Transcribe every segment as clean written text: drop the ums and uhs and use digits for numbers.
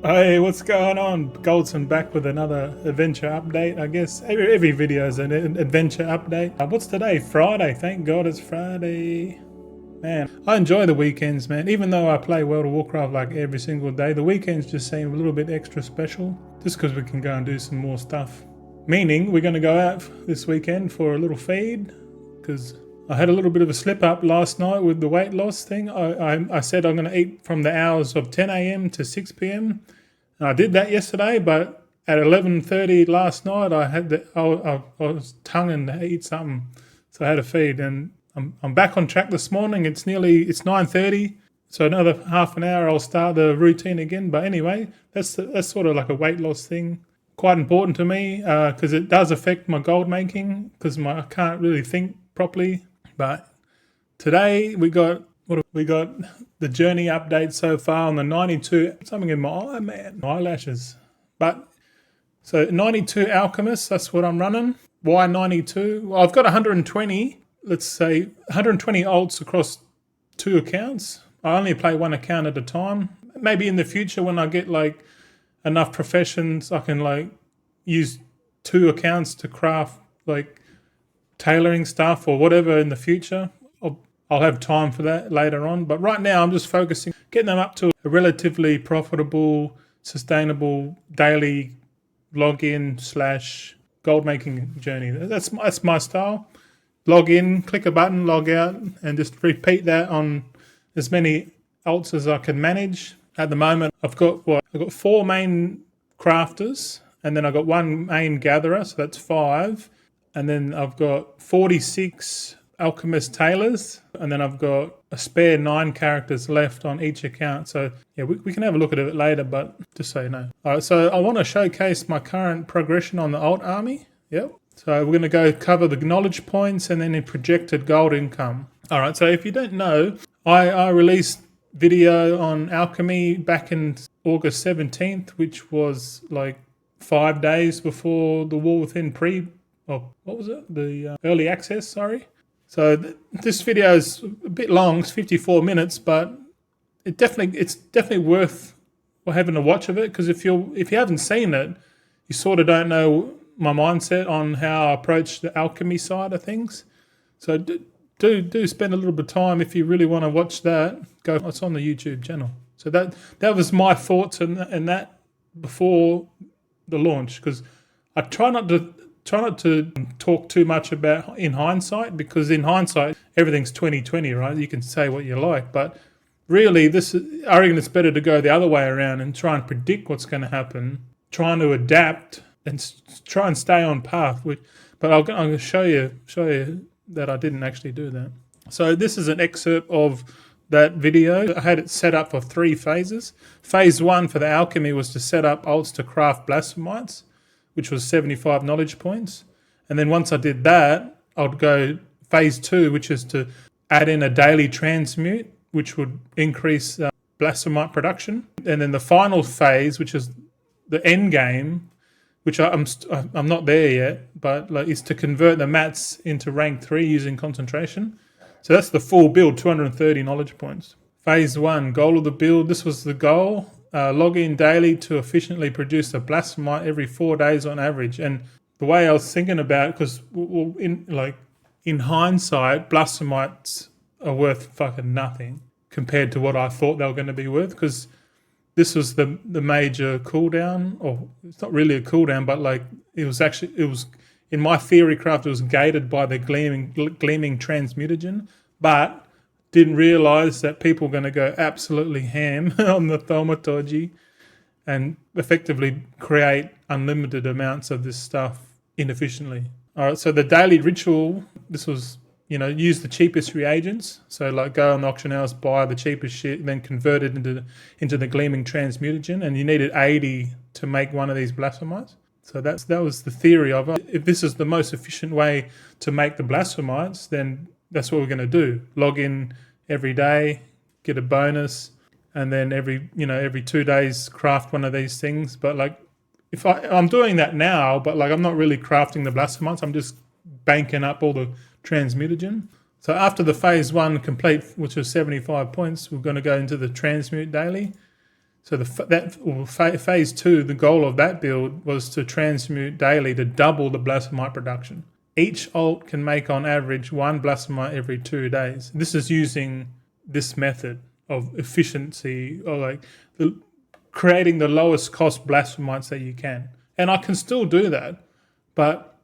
Hey, what's going on? Goldson back with another adventure update. I guess every video is an adventure update. What's today? Friday. Thank God it's Friday. Man, I enjoy the weekends, man. Even though I play World of Warcraft like every single day, the weekends just seem a little bit extra special. Just because we can go and do some more stuff. Meaning, we're going to go out this weekend for a little feed. Because I had a little bit of a slip up last night with the weight loss thing. I said I'm going to eat from the hours of 10 a.m. to 6 p.m. And I did that yesterday, but at 11:30 last night, I was tonguing to eat something, so I had a feed, and I'm back on track this morning. It's 9:30, so another half an hour I'll start the routine again. But anyway, that's sort of like a weight loss thing, quite important to me because it does affect my gold making because I can't really think properly. But today we got the journey update so far on the 92. Something in my eye, man. My eyelashes. But so 92 Alchemists, that's what I'm running. Why 92? Well, I've got 120, let's say 120 alts across two accounts. I only play one account at a time. Maybe in the future when I get like enough professions, I can like use two accounts to craft like tailoring stuff or whatever in the future. I'll have time for that later on. But right now I'm just focusing, getting them up to a relatively profitable, sustainable daily login / gold making journey. That's my style. Log in, click a button, log out, and just repeat that on as many alts as I can manage. At the moment, I've got 4 main crafters, and then I've got 1 main gatherer, so that's 5. And then I've got 46 Alchemists Tailors, and then I've got a spare 9 characters left on each account. So yeah, we can have a look at it later, but just so you know. All right, so I want to showcase my current progression on the alt army. Yep. So we're going to go cover the knowledge points and then the projected gold income. All right, so if you don't know, I released video on Alchemy back in August 17th, which was like 5 days before the War Within the early access, sorry. So this video is a bit long, it's 54 minutes, but it's definitely worth having a watch of it, because if you haven't seen it, you sort of don't know my mindset on how I approach the alchemy side of things. So do spend a little bit of time if you really want to watch that. It's on the YouTube channel. So that was my thoughts and that before the launch, because I try not to talk too much about in hindsight, because in hindsight everything's 2020, right? You can say what you like, but really I reckon it's better to go the other way around and try and predict what's going to happen, trying to adapt and try and stay on path. But I'm going to show you that I didn't actually do that. So this is an excerpt of that video. I had it set up for 3 phases. Phase 1 for the alchemy was to set up alts to craft blastomites, which was 75 knowledge points. And then once I did that, I'd go phase 2, which is to add in a daily transmute, which would increase blastomite production. And then the final phase, which is the end game, which I'm not there yet, but is to convert the mats into rank 3 using concentration. So that's the full build, 230 knowledge points. Phase 1, goal of the build. This was the goal. Log in daily to efficiently produce a blastomite every 4 days on average. And the way I was thinking about it, because in hindsight, blastomites are worth fucking nothing compared to what I thought they were going to be worth, because this was the major cooldown, or it's not really a cooldown, but it was in my theory craft, it was gated by the gleaming transmutagen, but didn't realize that people were going to go absolutely ham on the thaumaturgy and effectively create unlimited amounts of this stuff inefficiently. All right, so the daily ritual, this was, use the cheapest reagents. So go on the auction house, buy the cheapest shit, then convert it into the gleaming transmutagen, and you needed 80 to make one of these blastomites. So that was the theory of it. If this is the most efficient way to make the blastomites, then that's what we're going to do. Log in every day, get a bonus, and then every 2 days craft one of these things. But if I'm doing that now, but I'm not really crafting the blastomites. I'm just banking up all the transmutagen. So after the phase 1 complete, which was 75 points, we're going to go into the transmute daily. So phase 2, the goal of that build was to transmute daily to double the blasphemite production. Each alt can make on average 1 blasphemite every 2 days. This is using this method of efficiency, or like creating the lowest cost blasphemites that you can. And I can still do that, but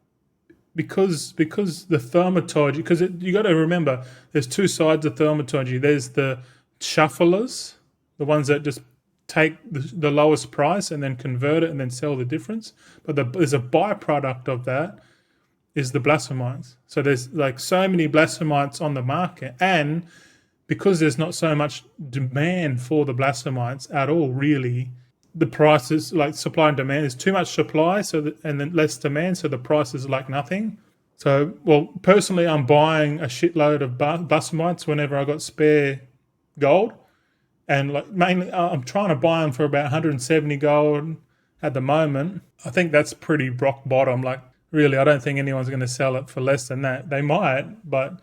because the thaumaturgy, because you got to remember, there's 2 sides of thaumaturgy. There's the shufflers, the ones that just take the lowest price and then convert it and then sell the difference. But there's a byproduct of that is the blasphemites. So there's like so many blasphemites on the market, and because there's not so much demand for the blasphemites at all, really, the price is like supply and demand. There's too much supply, and then less demand, so the price is like nothing. So, well, personally, I'm buying a shitload of blasphemites whenever I got spare gold. And like mainly, I'm trying to buy them for about 170 gold at the moment. I think that's pretty rock bottom. Like, really, I don't think anyone's going to sell it for less than that. They might, but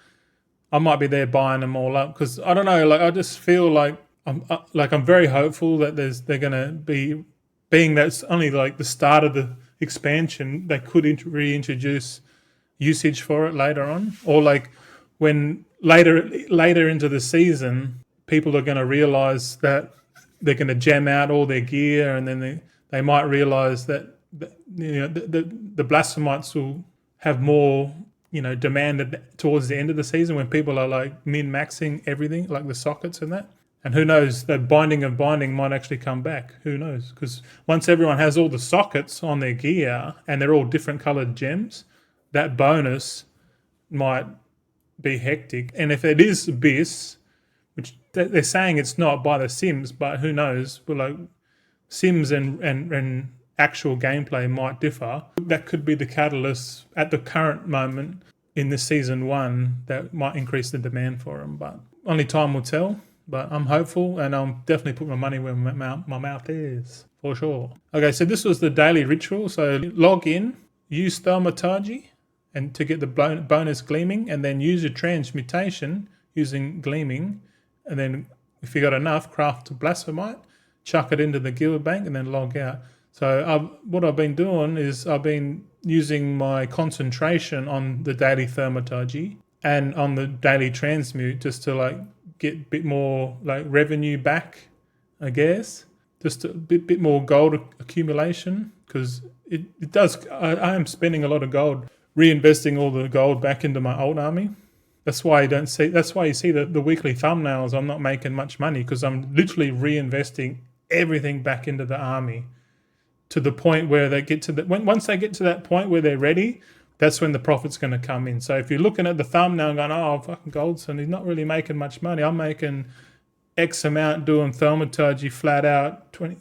I might be there buying them all up because I don't know. Like, I just feel like I'm very hopeful that they're going to be, being that's only like the start of the expansion. They could reintroduce usage for it later on, or like when later into the season, people are going to realize that they're going to jam out all their gear, and then they might realize that the blasphemites will have more demand towards the end of the season when people are like min-maxing everything, like the sockets and that. And who knows, that binding of binding might actually come back. Who knows? Because once everyone has all the sockets on their gear and they're all different coloured gems, that bonus might be hectic. And if it is Abyss, which they're saying it's not by the Sims, but who knows? But like Sims and actual gameplay might differ. That could be the catalyst at the current moment in this season 1 that might increase the demand for them. But only time will tell. But I'm hopeful, and I'll definitely put my money where my mouth is, for sure. Okay, so this was the daily ritual. So log in, use thaumaturgy and to get the bonus gleaming, and then use your transmutation using gleaming. And then if you got enough, craft a blasphemite, chuck it into the guild bank, and then log out. So what I've been doing is I've been using my concentration on the daily thaumaturgy and on the daily transmute just to like get a bit more like revenue back, I guess. Just a bit more gold accumulation, because it does. I am spending a lot of gold, reinvesting all the gold back into my old army. That's why you see the weekly thumbnails. I'm not making much money because I'm literally reinvesting everything back into the army to the point where they get to once they get to that point where they're ready, that's when the profit's going to come in. So if you're looking at the thumbnail and going, oh, fucking Goldson, he's not really making much money. I'm making X amount doing thaumaturgy flat out, 20,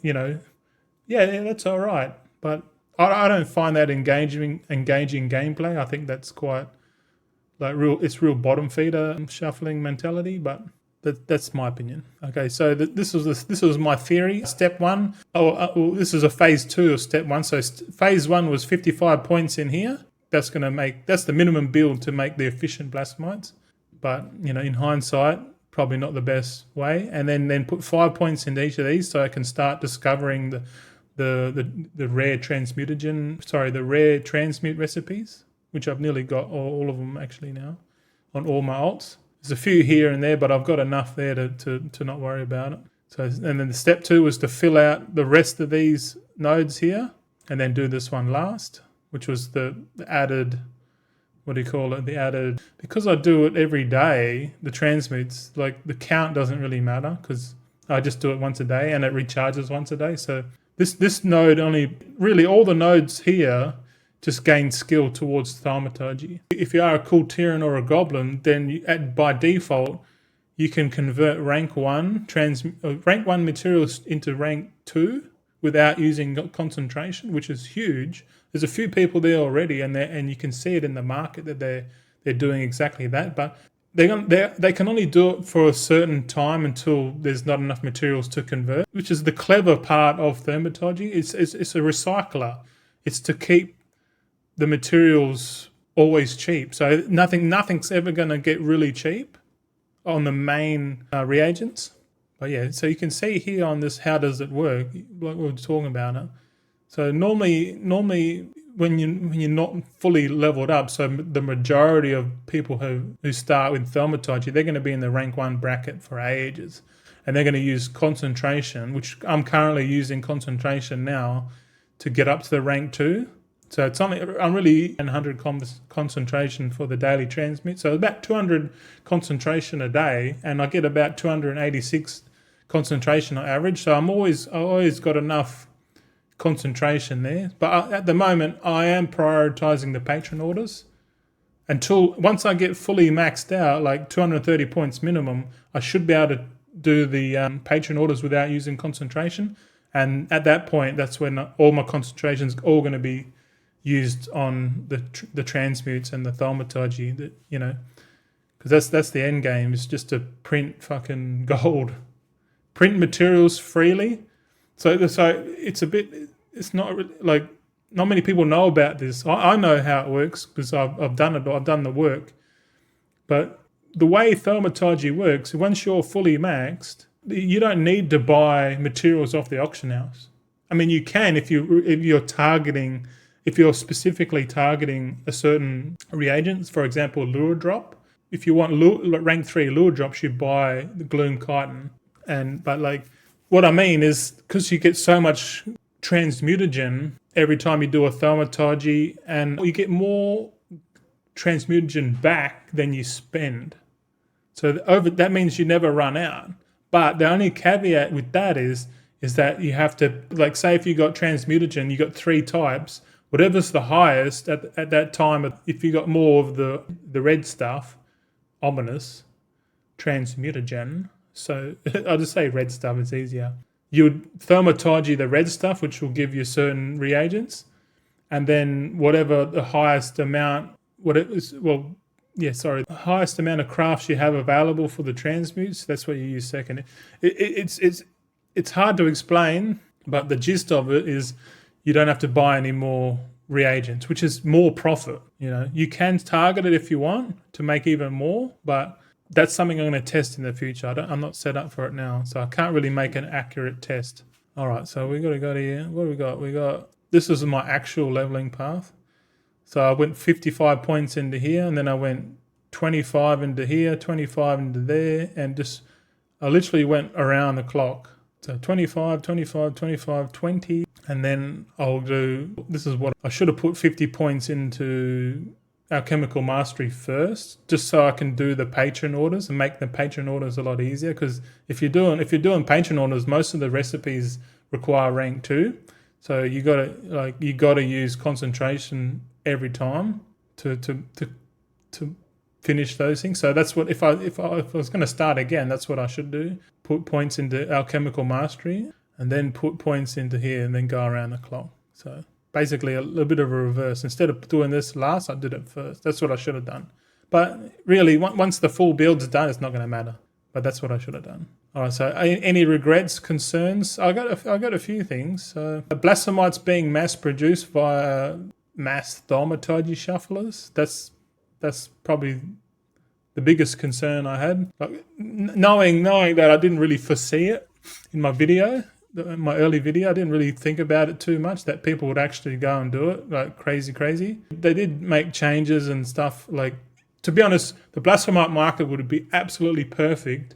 yeah, that's all right. But I don't find that engaging gameplay. I think that's quite like it's real bottom feeder shuffling mentality, but that's my opinion. Okay, so this was my theory. Step 1. This is a phase 2 of step 1. So phase 1 was 55 points in here. That's the minimum build to make the efficient blasphemites. But in hindsight, probably not the best way. And then put 5 points into each of these, so I can start discovering the rare the rare transmute recipes, which I've nearly got all of them actually now on all my alts. There's a few here and there, but I've got enough there to not worry about it. So, and then the step 2 was to fill out the rest of these nodes here, and then do this one last, which was the added, because I do it every day, the transmutes, like the count doesn't really matter because I just do it once a day and it recharges once a day. So this node really all the nodes here just gain skill towards thaumaturgy. If you are a cool Tyran or a Goblin, then by default, you can convert rank 1 materials into rank 2 without using concentration, which is huge. There's a few people there already, and you can see it in the market that they're doing exactly that. But they can only do it for a certain time until there's not enough materials to convert, which is the clever part of thaumaturgy. It's a recycler. It's to keep the materials always cheap. So nothing's ever going to get really cheap on the main reagents. But yeah, so you can see here on this, how does it work? Like we were talking about it. So normally when you're not fully leveled up, so the majority of people who start with thaumaturgy, they're going to be in the rank 1 bracket for ages, and they're going to use concentration, which I'm currently using concentration now to get up to the rank 2. So it's only, I'm really 100 concentration for the daily transmute. So about 200 concentration a day, and I get about 286 concentration on average. So I always got enough concentration there. But at the moment, I am prioritizing the patron orders until once I get fully maxed out, like 230 points minimum, I should be able to do the patron orders without using concentration. And at that point, that's when all my concentration's all going to be used on the transmutes and the thaumaturgy, that, you know, because that's the end game, is just to print fucking gold, print materials freely. So it's a bit, it's not like, not many people know about this. I know how it works because I've done it. I've done the work. But the way thaumaturgy works, once you're fully maxed, you don't need to buy materials off the auction house. I mean, you can if you're targeting. If you're specifically targeting a certain reagent, for example, lure drop, if you want rank 3 lure drops, you buy the gloom chitin. But like, what I mean is, because you get so much transmutagen every time you do a thaumaturgy, and you get more transmutagen back than you spend. So that means you never run out. But the only caveat with that is that you have to, like, say if you got transmutagen, you got 3 types. Whatever's the highest at that time, if you got more of the red stuff, ominous, transmutagen. So I'll just say red stuff, it's easier. You would thaumaturgy the red stuff, which will give you certain reagents, and then whatever the highest amount, the highest amount of crafts you have available for the transmutes, that's what you use second. It's hard to explain, but the gist of it is, you don't have to buy any more reagents, which is more profit. You know, you can target it if you want to make even more, but that's something I'm going to test in the future. I'm not set up for it now, so I can't really make an accurate test. All right, so we got to go to here. What do we got? This is my actual leveling path. So I went 55 points into here, and then I went 25 into here, 25 into there, and I literally went around the clock. So 25, 25, 25, 20. And then I'll do, this is what I should have put 50 points into Alchemical Mastery first, just so I can do the patron orders and make the patron orders a lot easier. Because if you're doing patron orders, most of the recipes require rank 2. So you gotta use concentration every time to finish those things. So that's what, if I was going to start again, that's what I should do. Put points into Alchemical Mastery, and then put points into here, and then go around the clock. So basically a little bit of a reverse. Instead of doing this last, I did it first. That's what I should have done. But really, once the full build's done, it's not going to matter. But that's what I should have done. All right, so any regrets, concerns? I got a few things. Blastomites being mass-produced via mass thaumaturgy shufflers. That's probably the biggest concern I had. Like, knowing that I didn't really foresee it in my video, my early video, I didn't really think about it too much, that people would actually go and do it like crazy. They did make changes and stuff. Like, to be honest, the blastomite market would be absolutely perfect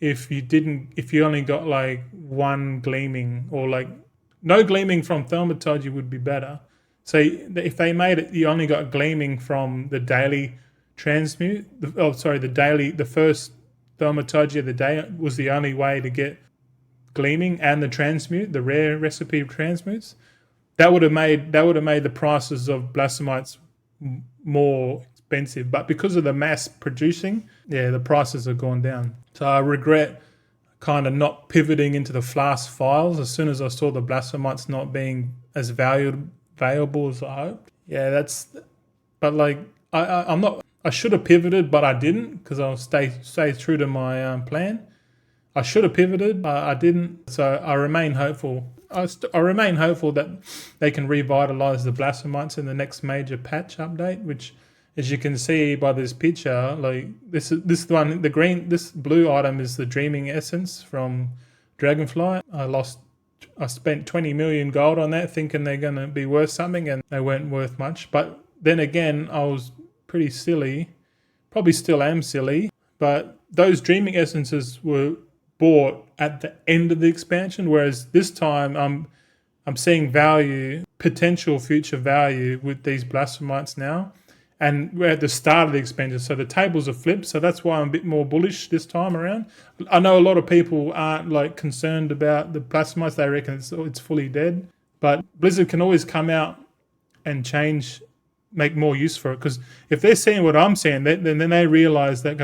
if you only got like one gleaming, or like no gleaming from thaumaturgy would be better. So if they made it, you only got gleaming from the daily transmute. The first thaumaturgy of the day was the only way to get gleaming and the transmute, the rare recipe transmutes. That would have made the prices of blastomites more expensive. But because of the mass producing, the prices have gone down. So I regret kind of not pivoting into the flask files as soon as I saw the blastomites not being as valuable as I hoped. But like I should have pivoted, but I didn't, because I'll stay true to my plan. I should have pivoted, but I didn't. So I remain hopeful. I remain hopeful that they can revitalise the blastomites in the next major patch update, which as you can see by this picture, like this one, the green, this blue item is the Dreaming Essence from Dragonfly. I spent 20 million gold on that, thinking they're going to be worth something, and they weren't worth much. But then again, I was pretty silly, probably still am silly, but those Dreaming Essences were bought at the end of the expansion, whereas this time I'm seeing value, potential future value with these Blasphemites now. And we're at the start of the expansion, so the tables are flipped. So that's why I'm a bit more bullish this time around. I know a lot of people aren't like concerned about the Blasphemites. They reckon it's fully dead. But Blizzard can always come out and change, make more use for it. Because if they're seeing what I'm seeing, then they realise that,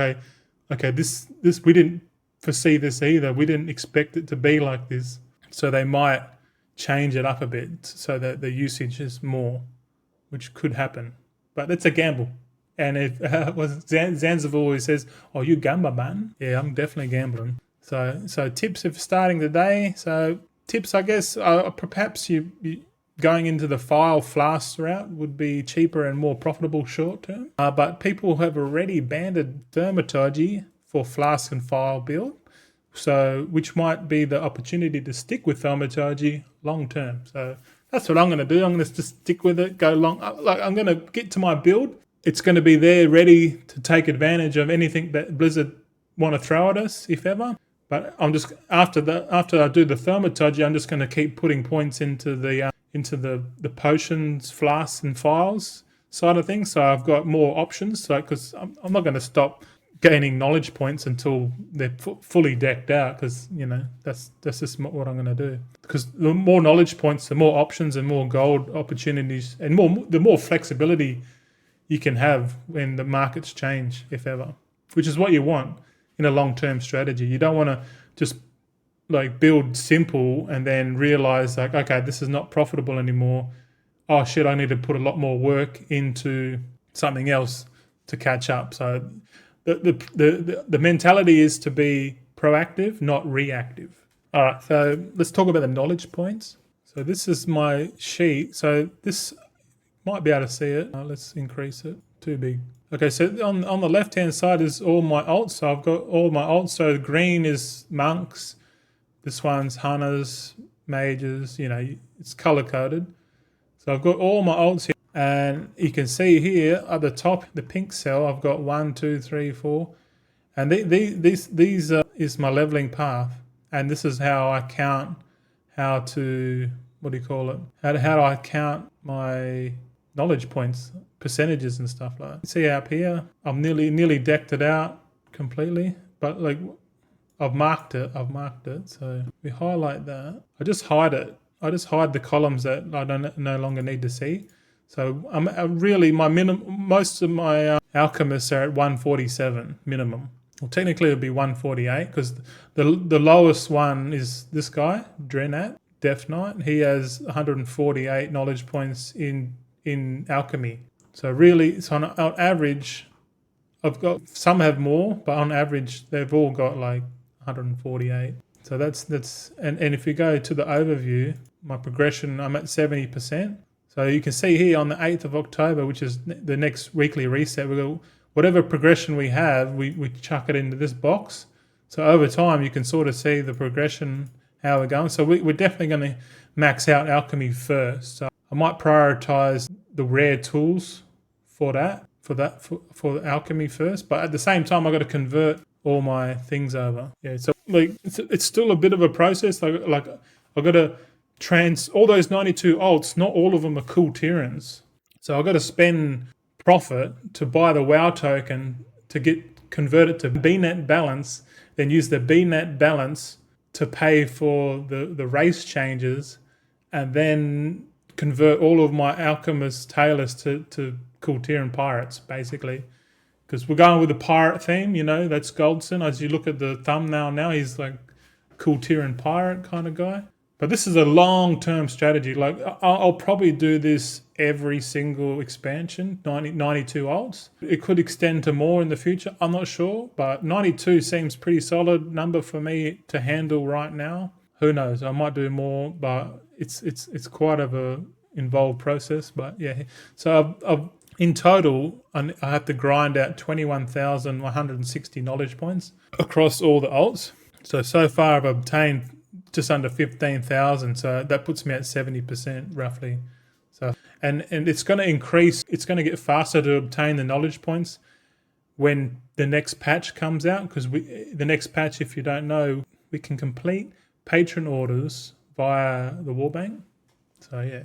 okay, this we didn't foresee this either. We didn't expect it to be like this. So they might change it up a bit so that the usage is more, which could happen. But it's a gamble. And if Zanzibar always says, "Oh, you gamble, man." Yeah, I'm definitely gambling. So tips if starting the day. So tips, I guess, perhaps you going into the file flask route would be cheaper and more profitable short term. But people have already banded Thaumaturgy for flask and file build. So which might be the opportunity to stick with Thaumaturgy long term. So that's what I'm going to do. I'm going to just stick with it, go long. Like I'm going to get to my build. It's going to be there ready to take advantage of anything that Blizzard want to throw at us, if ever. But I'm just after I do the Thaumaturgy, I'm just going to keep putting points into the potions, flasks, and files side of things. So I've got more options. So because I'm not going to stop gaining knowledge points until they're fully decked out, because that's just what I'm going to do. Because the more knowledge points, the more options and more gold opportunities, and the more flexibility you can have when the markets change, if ever, which is what you want in a long-term strategy. You don't want to just like build simple and then realize like, okay, this is not profitable anymore. Oh shit, I need to put a lot more work into something else to catch up. So the mentality is to be proactive, not reactive. All right, so let's talk about the knowledge points. So this is my sheet. So this might be able to see it. Let's increase it. Too big. Okay, so on the left-hand side is all my alts. So I've got all my alts. So green is monks. This one's hunters, mages. It's color-coded. So I've got all my alts here. And you can see here at the top, the pink cell, I've got 1, 2, 3, 4. And these is my leveling path. And this is how I count how do I count my knowledge points, percentages and stuff like that. See up here, I've nearly decked it out completely. But like I've marked it. So we highlight that. I just hide it. I just hide the columns that I no longer need to see. So most of my alchemists are at 147 minimum. Well, technically it would be 148 because the lowest one is this guy, Drenat, Death Knight. He has 148 knowledge points in alchemy. So really, on average, I've got some have more, but on average they've all got like 148. So that's and if you go to the overview, my progression, I'm at 70%. So you can see here on the 8th of October, which is the next weekly reset, we go whatever progression we have, we chuck it into this box. So over time, you can sort of see the progression, how we're going. So we're definitely going to max out alchemy first. So I might prioritize the rare tools for alchemy first. But at the same time, I've got to convert all my things over. Yeah, so like it's still a bit of a process. Like I've got to all those 92 alts, not all of them are cool Tyrans. So I've got to spend profit to buy the WoW token to get converted to BNet balance, then use the BNet balance to pay for the race changes, and then convert all of my Alchemists Tailors to cool Tyran pirates, basically. Because we're going with the pirate theme, that's Goldson. As you look at the thumbnail now, he's like cool Tyran pirate kind of guy. But this is a long-term strategy. Like I'll probably do this every single expansion, 92 alts. It could extend to more in the future. I'm not sure, but 92 seems pretty solid number for me to handle right now. Who knows? I might do more, but it's quite of a involved process. But yeah, so In total, I have to grind out 21,160 knowledge points across all the alts. So far I've obtained just under 15,000. So that puts me at 70% roughly. So, and it's going to increase, it's going to get faster to obtain the knowledge points when the next patch comes out, because the next patch, if you don't know, we can complete patron orders via the Warbank. So yeah,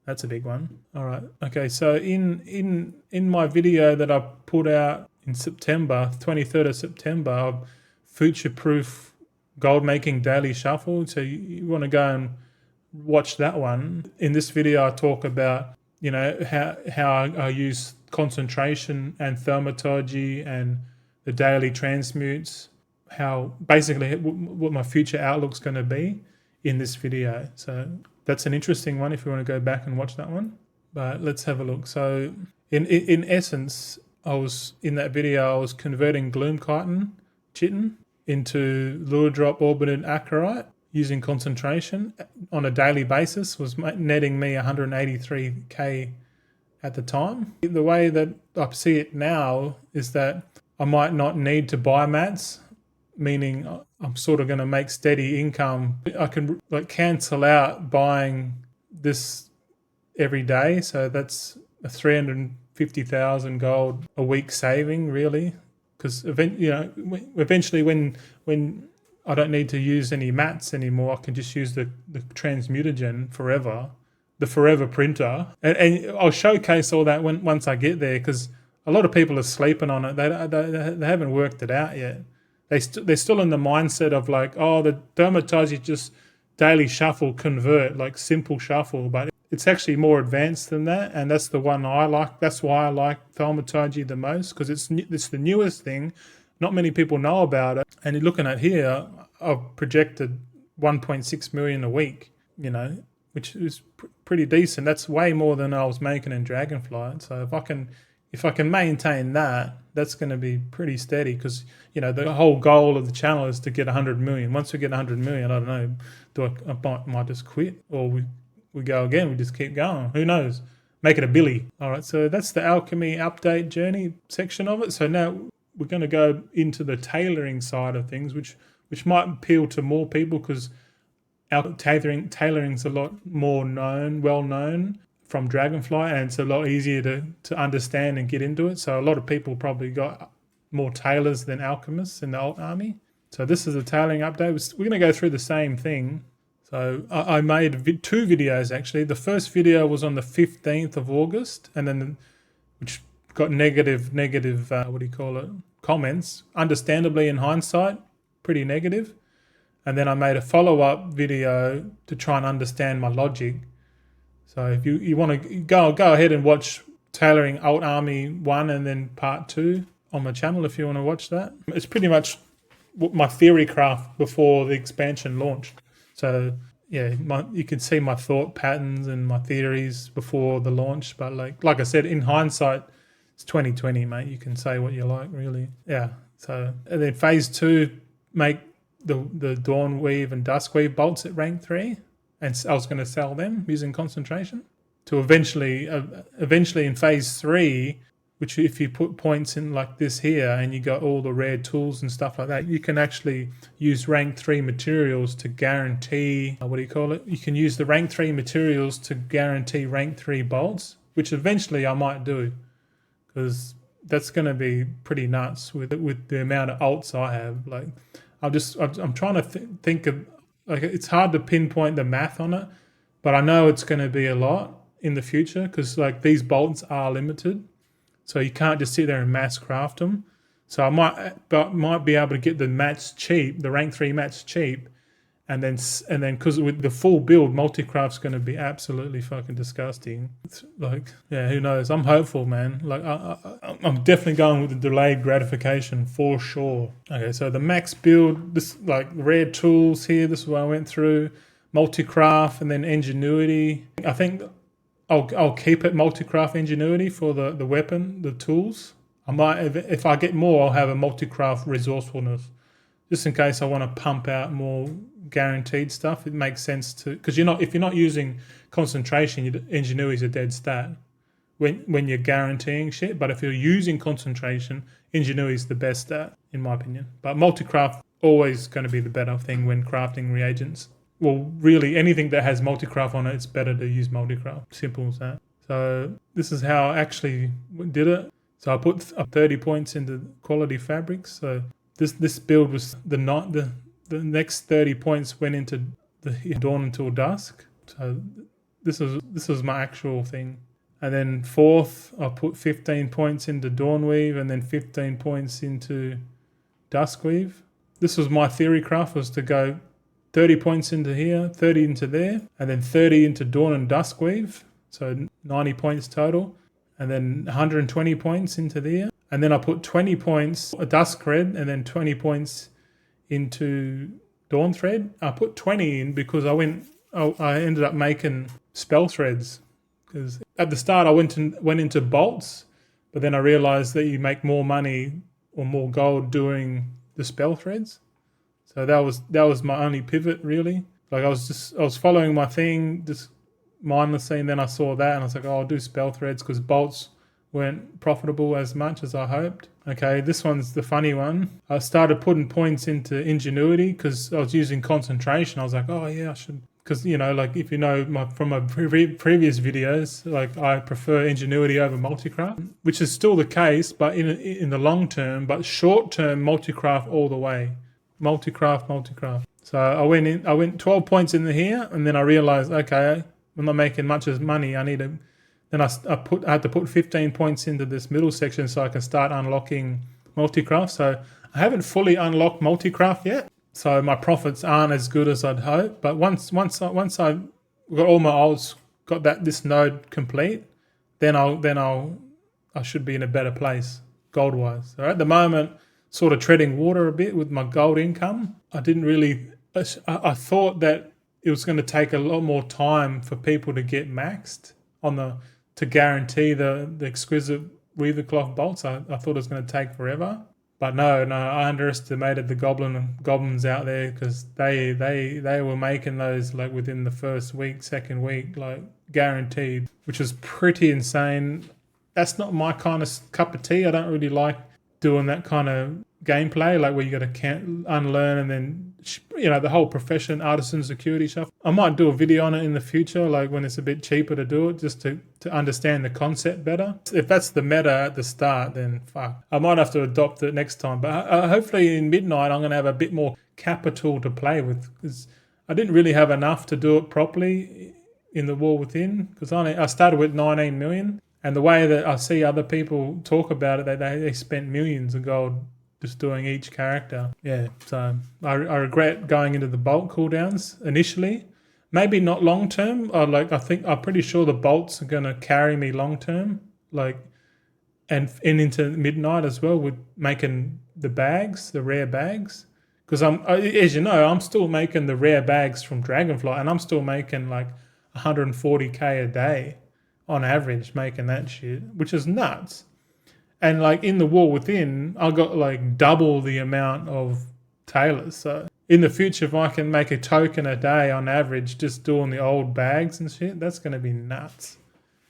that's a big one. All right. Okay. So in my video that I put out in September, 23rd of September, of future-proof gold making daily shuffle. So you want to go and watch that one. In this video, I talk about, you know, how I use concentration and thaumaturgy and the daily transmutes, how basically what my future outlook's going to be in this video. So that's an interesting one if you want to go back and watch that one. But let's have a look. So in essence, I was in that video, I was converting gloom chitin into lure drop orbited acarite using concentration on a daily basis, was netting me 183k at the time. The way that I see it now is that I might not need to buy mats, meaning I'm sort of going to make steady income. I can like cancel out buying this every day, so that's a 350,000 gold a week saving, really, because eventually when I don't need to use any mats anymore, I can just use the transmutagen forever, the forever printer, and I'll showcase all that once I get there, because a lot of people are sleeping on it. They haven't worked it out yet. They're still in the mindset of like, oh, the dermatology just daily shuffle convert, like simple shuffle, but it's actually more advanced than that, and that's the one I like. That's why I like thaumaturgy the most, because it's the newest thing. Not many people know about it. And you're looking at here, I've projected 1.6 million a week, you know, which is pretty decent. That's way more than I was making in Dragonflight. So if I can maintain that, that's going to be pretty steady, because, you know, the whole goal of the channel is to get 100 million. Once we get 100 million, I don't know, I might just quit, or we go again, we just keep going. Who knows? Make it a Billy. All right, so that's the Alchemy update journey section of it. So now we're going to go into the tailoring side of things, which might appeal to more people, because tailoring's a lot more well known from Dragonfly, and it's a lot easier to understand and get into it. So a lot of people probably got more tailors than alchemists in the alt army. So this is a tailoring update. We're going to go through the same thing. So I made two videos actually. The first video was on the 15th of August, and then which got negative comments, understandably in hindsight, pretty negative. And then I made a follow-up video to try and understand my logic. So if you want to go ahead and watch Tailoring Alt Army 1 and then part 2 on my channel if you want to watch that. It's pretty much my theory craft before the expansion launched. So yeah, you can see my thought patterns and my theories before the launch. But like I said, in hindsight, it's 2020, mate. You can say what you like, really. Yeah. So and then phase 2, make the Dawn Weave and Dusk Weave bolts at rank 3, and I was going to sell them using concentration to eventually in phase 3, which if you put points in like this here and you got all the rare tools and stuff like that, you can actually use rank 3 materials to guarantee, you can use the rank 3 materials to guarantee rank 3 bolts, which eventually I might do, because that's going to be pretty nuts with the amount of alts I have. Like I'm trying to think of, like, it's hard to pinpoint the math on it, but I know it's going to be a lot in the future, because like these bolts are limited. So you can't just sit there and mass craft them. So I might be able to get the mats cheap, the rank 3 mats cheap, and then because with the full build, multi-craft's going to be absolutely fucking disgusting. It's like, yeah, who knows? I'm hopeful, man. Like I'm definitely going with the delayed gratification for sure. Okay, so the max build, this like rare tools here. This is what I went through, multi-craft, and then ingenuity. I think I'll keep it multi-craft ingenuity for the weapon, the tools. I might, if I get more, I'll have a multi-craft resourcefulness, just in case I want to pump out more guaranteed stuff. It makes sense to, because if you're not using concentration, ingenuity is a dead stat, when you're guaranteeing shit. But if you're using concentration, ingenuity is the best at, in my opinion. But multi-craft always going to be the better thing when crafting reagents. Well, really, anything that has multi-craft on it, it's better to use multi-craft. Simple as that. So this is how I actually did it. So I put 30 points into quality fabrics. So this build was the next 30 points went into the dawn until dusk. So this was my actual thing. And then fourth, I put 15 points into dawn weave and then 15 points into dusk weave. This was my theory craft, was to go 30 points into here, 30 into there, and then 30 into dawn and dusk weave. So 90 points total. And then 120 points into there. And then I put 20 points a dusk thread and then 20 points into dawn thread. I put 20 in because I ended up making spell threads. Because at the start I went into bolts, but then I realized that you make more money or more gold doing the spell threads. So that was my only pivot, really. Like I was following my thing, just mindlessly, and then I saw that and I was like, oh, I'll do spell threads because bolts weren't profitable as much as I hoped. Okay, this one's the funny one. I started putting points into ingenuity because I was using concentration. I was like, oh yeah, I should. Because, like if you know from my previous videos, like I prefer ingenuity over multicraft, which is still the case, but in the long term, but short term, multicraft all the way. Multicraft. So I went 12 points in here, and then I realized, okay, I'm not making much as money. I need to. Then I had to put 15 points into this middle section so I can start unlocking multicraft. So I haven't fully unlocked multicraft yet. So my profits aren't as good as I'd hope. But once I got all my olds, got this node complete, then I should be in a better place gold wise. So at the moment, sort of treading water a bit with my gold income. I didn't really. I thought that it was going to take a lot more time for people to get maxed to guarantee the exquisite weaver cloth bolts. I thought it was going to take forever. But no, I underestimated the goblins out there because they were making those like within the first week, second week, like guaranteed, which was pretty insane. That's not my kind of cup of tea. I don't really like doing that kind of gameplay, like where you got to unlearn and then, the whole profession, artisan security stuff. I might do a video on it in the future, like when it's a bit cheaper to do it, just to understand the concept better. If that's the meta at the start, then fuck. I might have to adopt it next time. But hopefully in Midnight, I'm going to have a bit more capital to play with, because I didn't really have enough to do it properly in the War Within, because I started with 19 million. And the way that I see other people talk about it, they spent millions of gold just doing each character. Yeah, so I regret going into the bolt cooldowns initially. Maybe not long term. I'm pretty sure the bolts are going to carry me long term. And into Midnight as well with making the bags, the rare bags. Because as you know, I'm still making the rare bags from Dragonfly, and I'm still making like 140k a day on average, making that shit, which is nuts. And like in the War Within, I got like double the amount of tailors. So in the future, if I can make a token a day on average, just doing the old bags and shit, that's going to be nuts.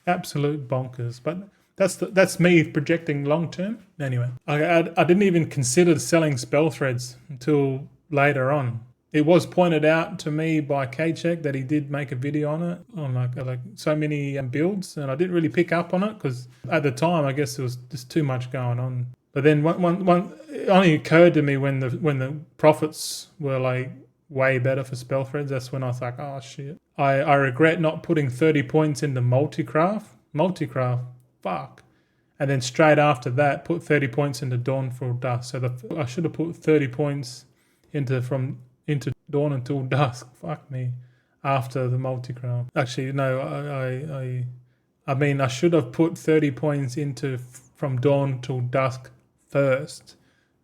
Absolute bonkers. But that's me projecting long term. Anyway, I didn't even consider selling spell threads until later on. It was pointed out to me by K-Check that he did make a video on it, on like so many builds, and I didn't really pick up on it because at the time I guess there was just too much going on. But then one it only occurred to me when the profits were like way better for spell threads. That's when I was like, oh shit. I regret not putting 30 points into multicraft. Fuck. And then straight after that, put 30 points into Dawn for Dusk. So I should have put 30 points into Dawn until Dusk. Fuck me. After the multicraft. Actually, no, I mean I should have put 30 points into from Dawn till Dusk first,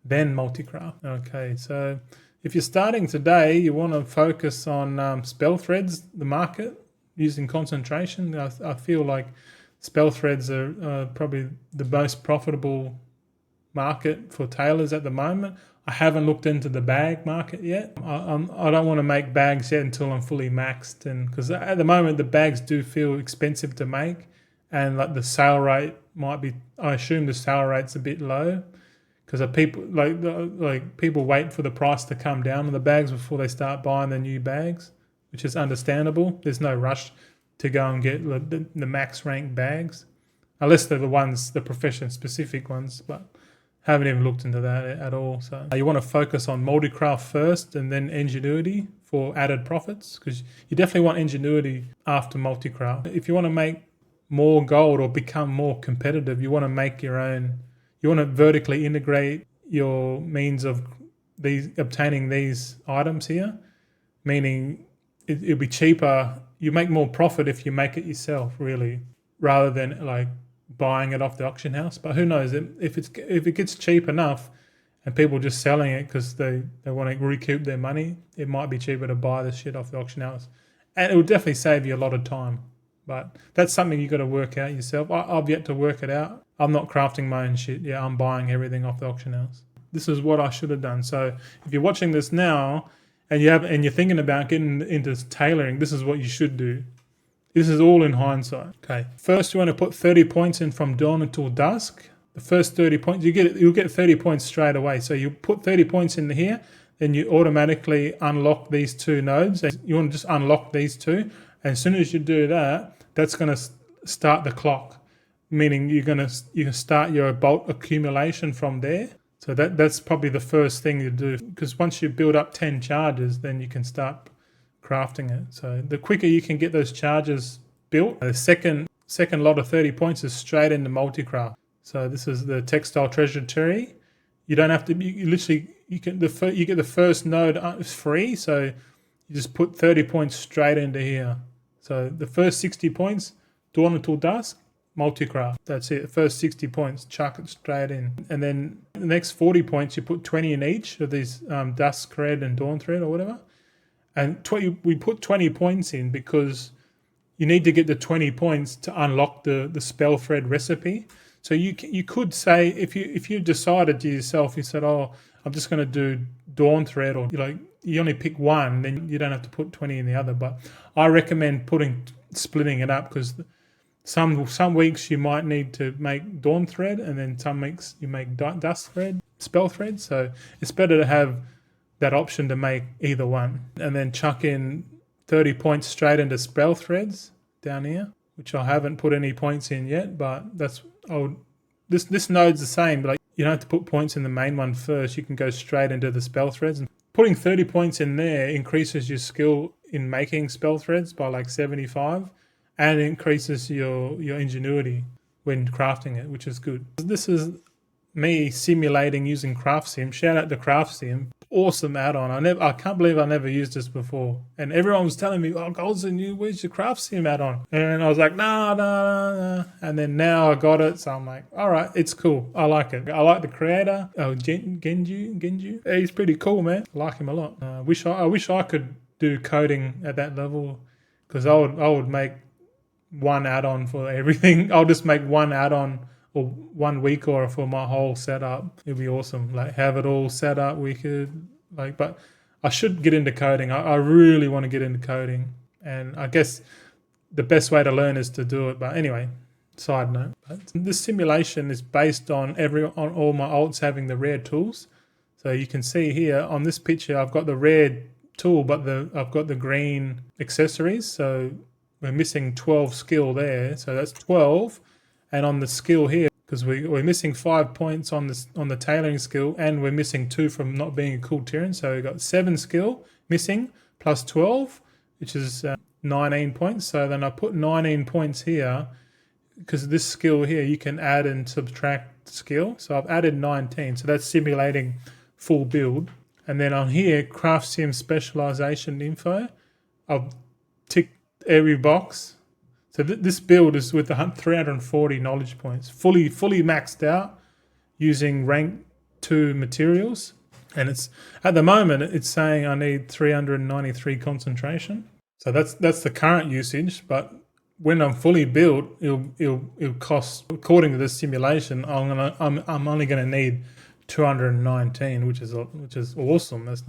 then multicraft. Okay, so if you're starting today, you want to focus on spell threads, the market, using concentration. I feel like spell threads are probably the most profitable market for tailors at the moment. I haven't looked into the bag market yet. I don't want to make bags yet until I'm fully maxed, and because at the moment the bags do feel expensive to make, and like the sale rate might be, I assume the sale rate's a bit low because people people wait for the price to come down on the bags before they start buying the new bags, which is understandable. There's no rush to go and get the max rank bags, unless they're the profession specific ones, but haven't even looked into that at all. So you want to focus on multi-craft first and then ingenuity for added profits, because you definitely want ingenuity after multi-craft. If you want to make more gold or become more competitive, you want to make your own, you want to vertically integrate your means of obtaining these items here, meaning it'll be cheaper. You make more profit if you make it yourself, really, rather than like buying it off the auction house. But who knows, if it gets cheap enough and people just selling it because they want to recoup their money, it might be cheaper to buy this shit off the auction house, and it will definitely save you a lot of time. But that's something you got to work out yourself. I've yet to work it out. I'm not crafting my own shit. Yeah, I'm buying everything off the auction house. This is what I should have done. So if you're watching this now and you're thinking about getting into tailoring, this is what you should do. This is all in hindsight. Okay. First, you want to put 30 points in from dawn until dusk. The first 30 points, you'll get 30 points straight away. So you put 30 points in here, then you automatically unlock these two nodes. You want to just unlock these two. And as soon as you do that, that's going to start the clock, meaning you can start your bolt accumulation from there. So that's probably the first thing you do, because once you build up 10 charges, then you can start crafting it. So the quicker you can get those charges built, the second lot of 30 points is straight into multi-craft. So this is the textile treasure tree. You don't have to. You get the first node free. So you just put 30 points straight into here. So the first 60 points, dawn until dusk, multi-craft. That's it. The first 60 points, chuck it straight in. And then the next 40 points, you put 20 in each of these dusk thread and dawn thread or whatever. And we put 20 points in because you need to get the 20 points to unlock the spell thread recipe. So you could say, if you decided to yourself, you said, oh, I'm just going to do dawn thread, or you only pick one, then you don't have to put 20 in the other. But I recommend splitting it up, because some weeks you might need to make dawn thread, and then some weeks you make dusk thread, spell thread. So it's better to have that option to make either one, and then chuck in 30 points straight into spell threads down here, which I haven't put any points in yet, but this node's the same, but you don't have to put points in the main one first. You can go straight into the spell threads, and putting 30 points in there increases your skill in making spell threads by like 75, and increases your ingenuity when crafting it, which is good. This is me simulating using Craft Sim. Shout out to Craft Sim. Awesome add-on. I can't believe I never used this before. And everyone was telling me, oh, Goldson, where's your Craft Sim add-on? And I was like, nah. And then now I got it, so I'm like, all right, it's cool. I like it. I like the creator. Oh, Genju. He's pretty cool, man. I like him a lot. I wish I could do coding at that level, because I would make one add-on for everything. I'll just make one add-on or 1 week or for my whole setup. It'd be awesome. Like, have it all set up. We could but I should get into coding. I really want to get into coding, and I guess the best way to learn is to do it. But anyway, side note. But this simulation is based on all my alts having the rare tools. So you can see here on this picture, I've got the rare tool, but I've got the green accessories. So we're missing 12 skill there. So that's 12. And on the skill here, because we're missing 5 points on the tailoring skill, and we're missing 2 from not being a cool Tyrian. So we've got 7 skill missing plus 12, which is 19 points. So then I put 19 points here, because this skill here you can add and subtract skill. So I've added 19. So that's simulating full build. And then on here, Craft Sim specialization info, I've ticked every box. So this build is with 340 knowledge points, fully maxed out using rank 2 materials. And it's at the moment it's saying I need 393 concentration. So that's the current usage. But when I'm fully built, it'll cost, according to this simulation, I'm only gonna need 219, which is awesome. That's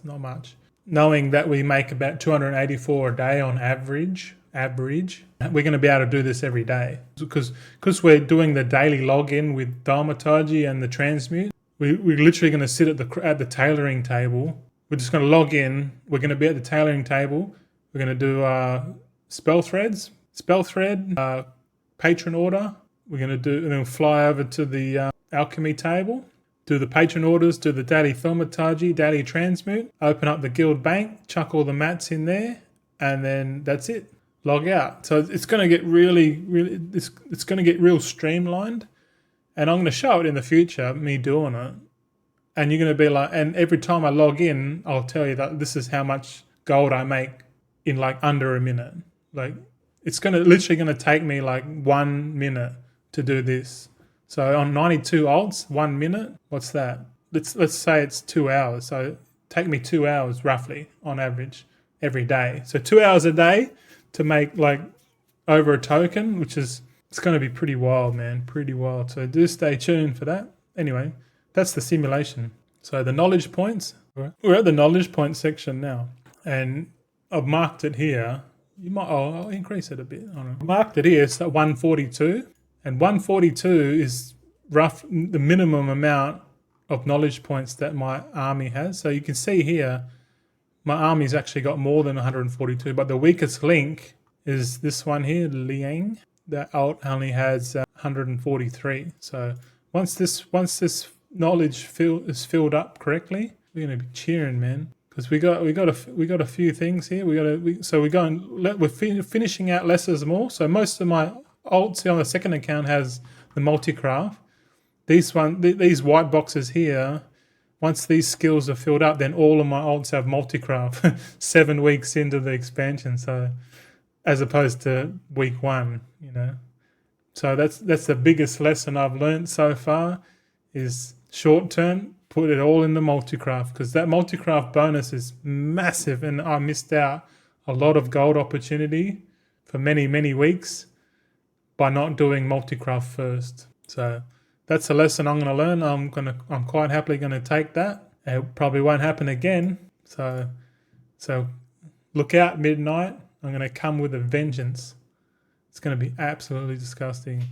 not much. Knowing that we make about 284 a day on average, average. We're going to be able to do this every day because we're doing the daily login with Thaumaturgy and the transmute. We're literally going to sit at the tailoring table. We're just going to log in. We're going to be at the tailoring table. We're going to do spell thread, patron order. We're going to do, and then we'll fly over to the alchemy table, do the patron orders, do the daily Thaumaturgy, daily transmute, open up the guild bank, chuck all the mats in there, and then that's it. Log out. So it's going to get it's going to get real streamlined, and I'm going to show it in the future, me doing it. And you're going to be like, and every time I log in, I'll tell you that this is how much gold I make in like under a minute. Like it's literally going to take me like 1 minute to do this. So on 92 alts, 1 minute, what's that? Let's say it's 2 hours. So take me 2 hours roughly on average every day. So 2 hours a day to make like over a token, it's going to be pretty wild, man, pretty wild. So do stay tuned for that. Anyway, that's the simulation. So the knowledge points, we're at the knowledge point section now, and I've marked it here. I'll increase it a bit. I don't know. Marked it here, it's at 142, and 142 is the minimum amount of knowledge points that my army has. So you can see here, my army's actually got more than 142, but the weakest link is this one here, Liang. That alt only has 143. So once this knowledge is filled up correctly, we're gonna be cheering, man, because we got a few things here. We're finishing out less is more. So most of my alts on the second account has the multi-craft. These white boxes here, once these skills are filled up, then all of my alts have multi-craft 7 weeks into the expansion. So as opposed to week 1, you know. So that's the biggest lesson I've learned so far is short term, put it all in the multi-craft, because that multi-craft bonus is massive, and I missed out a lot of gold opportunity for many, many weeks by not doing multi-craft first. So that's a lesson I'm going to learn. I'm quite happily going to take that. It probably won't happen again. So look out, midnight. I'm going to come with a vengeance. It's going to be absolutely disgusting.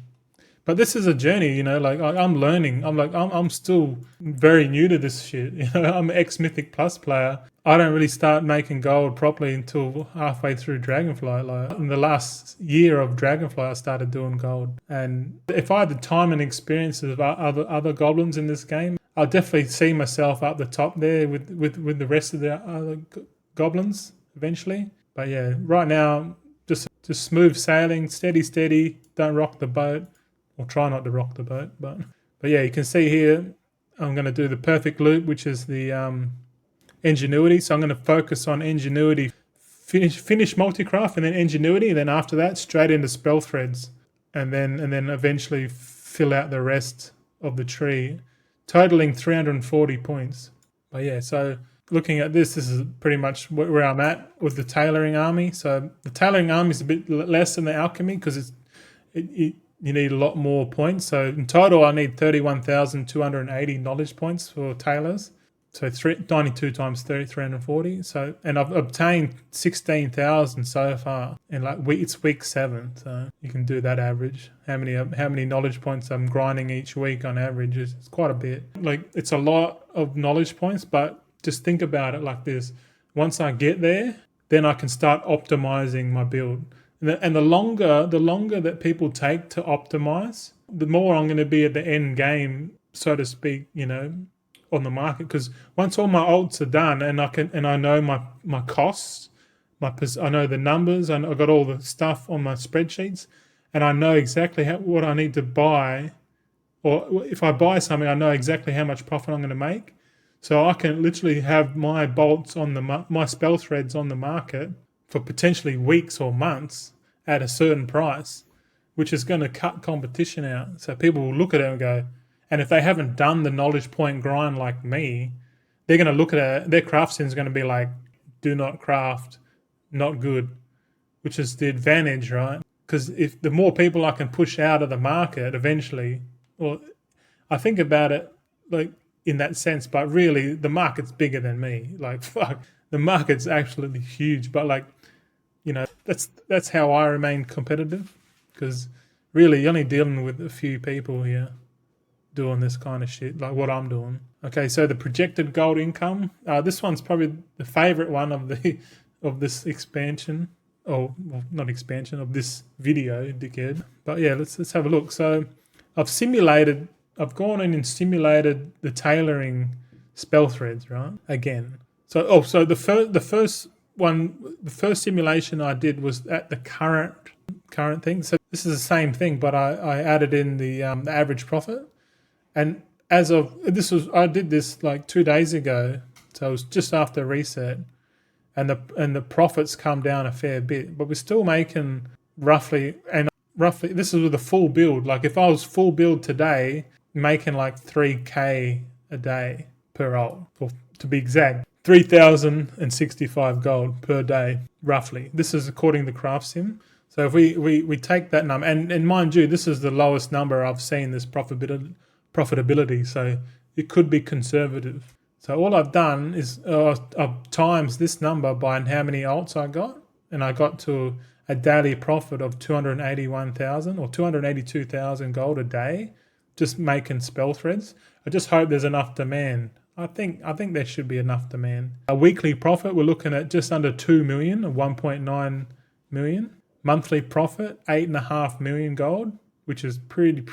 But this is a journey, you know, like I'm learning. I'm still very new to this shit. You know, I'm an ex-Mythic Plus player. I don't really start making gold properly until halfway through Dragonflight. Like in the last year of Dragonflight, I started doing gold. And if I had the time and experience of other goblins in this game, I'll definitely see myself up the top there with the rest of the other goblins eventually. But yeah, right now, just smooth sailing, steady, don't rock the boat, or try not to rock the boat. But yeah, you can see here, I'm going to do the perfect loop, which is the ingenuity. So I'm going to focus on ingenuity, finish multi-craft, and then ingenuity, and then after that, straight into spell threads, and then eventually fill out the rest of the tree, totaling 340 points. But yeah, so looking at this is pretty much where I'm at with the tailoring army. So the tailoring army is a bit less than the alchemy because you need a lot more points. So in total, I need 31,280 knowledge points for tailors. So 92 times 30, 340. So, and I've obtained 16,000 so far. And it's week 7, so you can do that average. How many knowledge points I'm grinding each week on average? It's quite a bit. Like it's a lot of knowledge points, but just think about it like this. Once I get there, then I can start optimizing my build. And the longer that people take to optimize, the more I'm going to be at the end game, so to speak, you know, on the market. Because once all my alts are done and I know my costs, I know the numbers, and I've got all the stuff on my spreadsheets, and I know exactly what I need to buy, or if I buy something, I know exactly how much profit I'm going to make. So I can literally have my bolts on my spell threads on the market for potentially weeks or months at a certain price, which is going to cut competition out. So people will look at it and go, and if they haven't done the knowledge point grind like me, they're going to look at it, their craft sim is going to be like, do not craft, not good, which is the advantage, right? Because if the more people I can push out of the market eventually, or I think about it like in that sense, but really the market's bigger than me. Like, fuck, the market's absolutely huge. But like, that's how I remain competitive, because really you're only dealing with a few people here doing this kind of shit like what I'm doing. Okay, so the projected gold income. This one's probably the favorite one of this expansion, or well, not expansion of this video, dickhead. But yeah, let's have a look. So I've gone in and simulated the tailoring spell threads, right? Again. So the first simulation I did was at the current thing. So this is the same thing, but I added in the average profit. And I did this like 2 days ago, so it was just after reset, and the profits come down a fair bit, but we're still making roughly. This is with a full build. Like if I was full build today, making like 3K a day per alt, or to be exact, 3,065 gold per day, roughly. This is according to Craft Sim. So if we take that number, and mind you, this is the lowest number I've seen this profitability, so it could be conservative. So all I've done is I've times this number by how many alts I got, and I got to a daily profit of 281,000 or 282,000 gold a day, just making spell threads. I just hope there's enough demand. I think there should be enough demand. A weekly profit, we're looking at just under 2 million, or 1.9 million. Monthly profit, 8.5 million gold, which is pretty.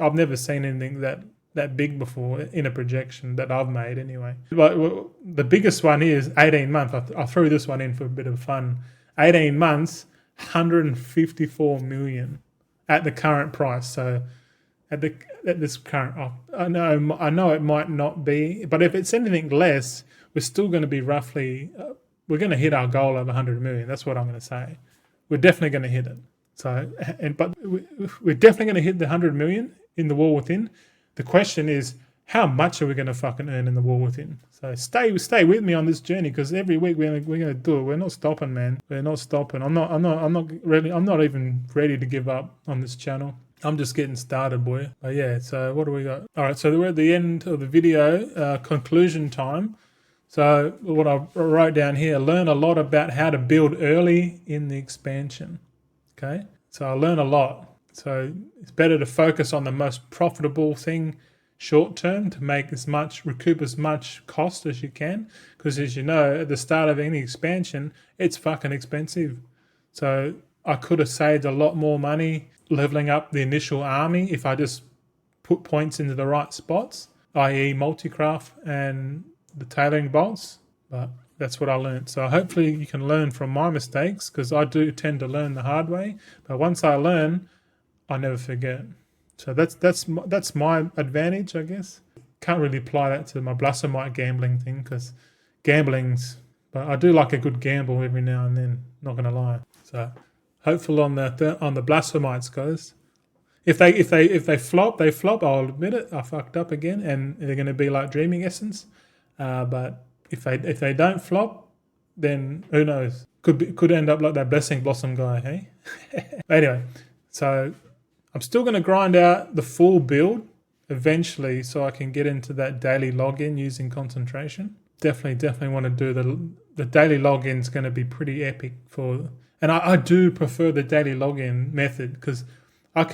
I've never seen anything that big before in a projection that I've made anyway. But the biggest one is 18 months. I threw this one in for a bit of fun. 18 months, 154 million at the current price. So at this current, I know it might not be, but if it's anything less, we're still going to be roughly. We're going to hit our goal of 100 million. That's what I'm going to say. We're definitely going to hit it. So, but we're definitely going to hit the 100 million in the War Within. The question is, how much are we going to fucking earn in the War Within? So stay with me on this journey, because every week we're going to do it. We're not stopping, man. We're not stopping. I'm not even ready to give up on this channel. I'm just getting started, boy. But yeah, so what do we got? All right, so we're at the end of the video, conclusion time. So what I wrote down here, learn a lot about how to build early in the expansion. Okay, so I learned a lot. So it's better to focus on the most profitable thing short term to recoup as much cost as you can. Because as you know, at the start of any expansion, it's fucking expensive. So I could have saved a lot more money leveling up the initial army if I just put points into the right spots, i.e. multi-craft and the tailoring bolts. But that's what I learned. So hopefully you can learn from my mistakes, because I do tend to learn the hard way. But once I learn, I never forget. So that's my advantage, I guess. Can't really apply that to my Blasphemite gambling thing, because gambling's. But I do like a good gamble every now and then. Not gonna lie. So hopeful on the Blasphemites, guys. If they flop, they flop. I'll admit it. I fucked up again, and they're gonna be like Dreaming Essence. But if they don't flop, then who knows? Could end up like that Blessing Blossom guy, hey? Anyway, so I'm still going to grind out the full build eventually, so I can get into that daily login using concentration. Definitely want to do the daily login. Is going to be pretty epic and I do prefer the daily login method, because I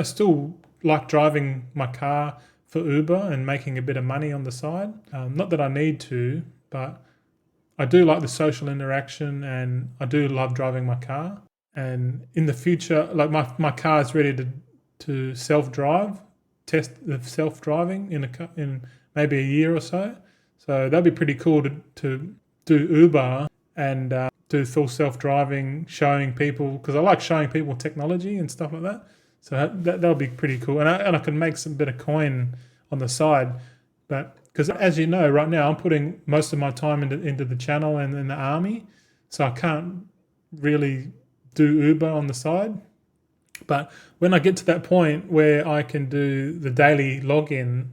still like driving my car for Uber and making a bit of money on the side. Not that I need to, but I do like the social interaction, and I do love driving my car. And in the future, like my car is ready to self-drive, test the self-driving in maybe a year or so. So that'd be pretty cool to do Uber and do full self-driving, showing people, because I like showing people technology and stuff like that. So that'll be pretty cool, and I can make some bit of coin on the side. But because as you know, right now I'm putting most of my time into the channel and in the army, so I can't really do Uber on the side. But when I get to that point where I can do the daily login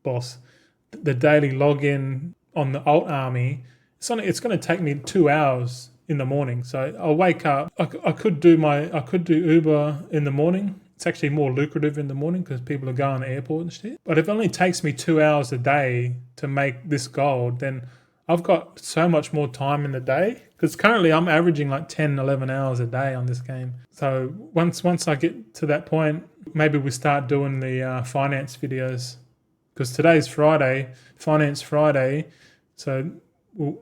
the daily login on the alt army, it's going to take me 2 hours in the morning. So I'll wake up. I could do Uber in the morning. It's actually more lucrative in the morning because people are going to the airport and shit. But if it only takes me 2 hours a day to make this gold, then I've got so much more time in the day because currently I'm averaging like 10, 11 hours a day on this game. So once I get to that point, maybe we start doing the finance videos because today's Friday, Finance Friday. So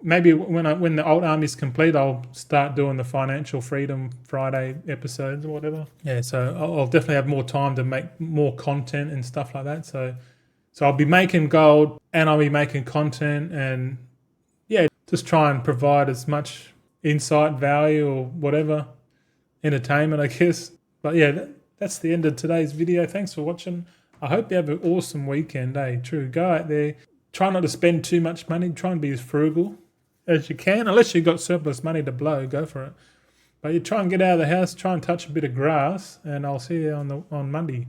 maybe when the old army's complete, I'll start doing the Financial Freedom Friday episodes or whatever. Yeah, so I'll definitely have more time to make more content and stuff like that. So I'll be making gold and I'll be making content and yeah, just try and provide as much insight, value, or whatever, entertainment, I guess. But yeah, that's the end of today's video. Thanks for watching. I hope you have an awesome weekend, True, go out there. Try not to spend too much money. Try and be as frugal as you can. Unless you've got surplus money to blow, go for it. But you try and get out of the house, try and touch a bit of grass, and I'll see you on Monday.